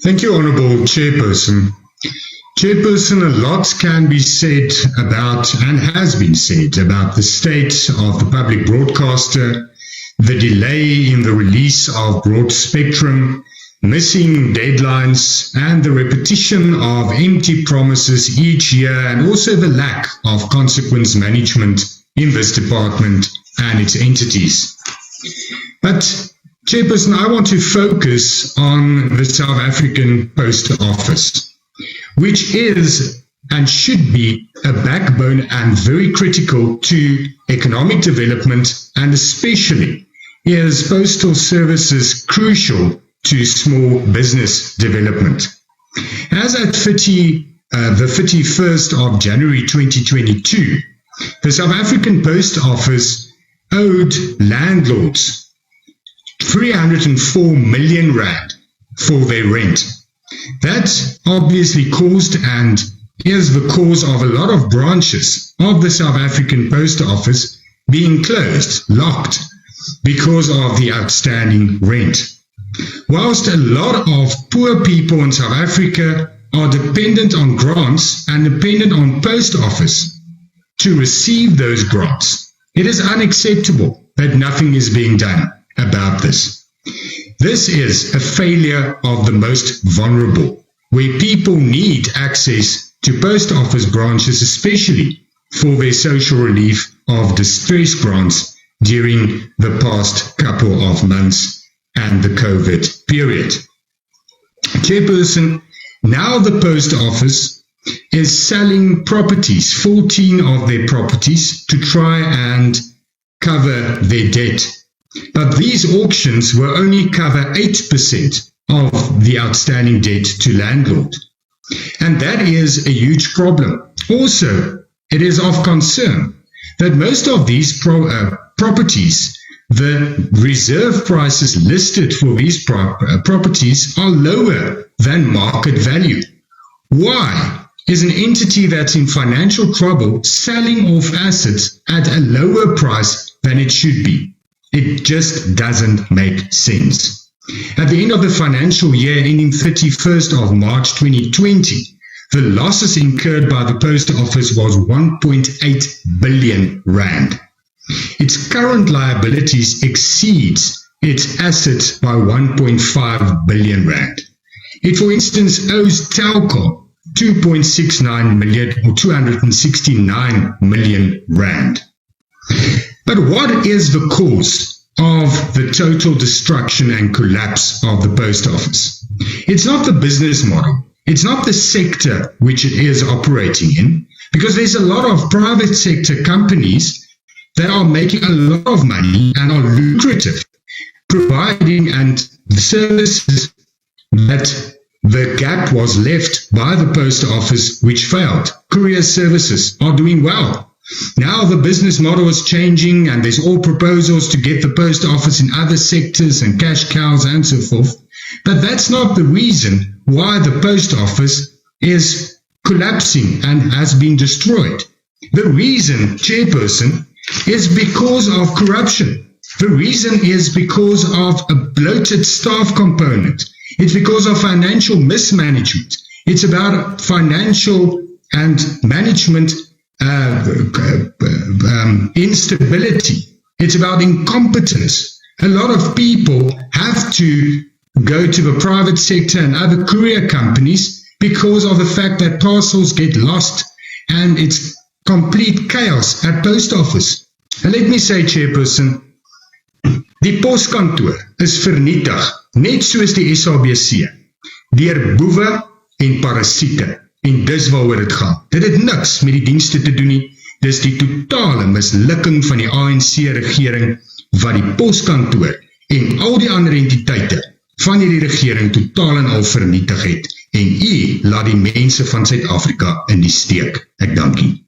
Thank you, Honourable Chairperson. Chairperson, a lot can be said about, and has been said, about the state of the public broadcaster, the delay in the release of broad spectrum, missing deadlines, and the repetition of empty promises each year, and also the lack of consequence management in this department and its entities. But, Chairperson, I want to focus on the South African Post Office, which is and should be a backbone and very critical to economic development, and especially is postal services crucial to small business development. As at the 31st of January 2022, the South African Post Office owed landlords 304 million rand for their rent. That obviously caused and is the cause of a lot of branches of the South African Post Office being closed, locked, because of the outstanding rent. Whilst a lot of poor people in South Africa are dependent on grants and dependent on post office to receive those grants, it is unacceptable that nothing is being done about this. This is a failure of the most vulnerable, where people need access to post office branches, especially for their social relief of distress grants during the past couple of months and the COVID period. Chairperson, now the post office is selling properties, 14 of their properties, to try and cover their debt. But these auctions will only cover 8% of the outstanding debt to landlord. And that is a huge problem. Also, it is of concern that most of these properties, the reserve prices listed for these properties are lower than market value. Why is an entity that's in financial trouble selling off assets at a lower price than it should be? It just doesn't make sense. At the end of the financial year ending 31st of March 2020, the losses incurred by the post office was 1.8 billion rand. Its current liabilities exceeds its assets by 1.5 billion rand. It, for instance, owes Telkom 2.69 million or 269 million rand. But what is the cause of the total destruction and collapse of the post office? It's not the business model. It's not the sector which it is operating in, because there's a lot of private sector companies that are making a lot of money and are lucrative, providing and services that the gap was left by the post office which failed. Courier services are doing well. Now the business model is changing and there's all proposals to get the post office in other sectors and cash cows and so forth. But that's not the reason why the post office is collapsing and has been destroyed. The reason, Chairperson, is because of corruption. The reason is because of a bloated staff component. It's because of financial mismanagement. It's about financial and management instability. It's about incompetence. A lot of people have to go to the private sector and other courier companies because of the fact that parcels get lost and it's complete chaos at post office. And let me say, Chairperson, die poskantoor is vernietig, net soos die SABC, deur boewe en parasiete. En dis waaroor dit gaan. Dit het niks met die dienste te doen nie. Dis die totale mislukking van die ANC-regering wat die poskantoor en al die ander entiteite van hierdie regering totaal en al vernietig het. En u laat die mense van Suid-Afrika in die steek. Ek dank u.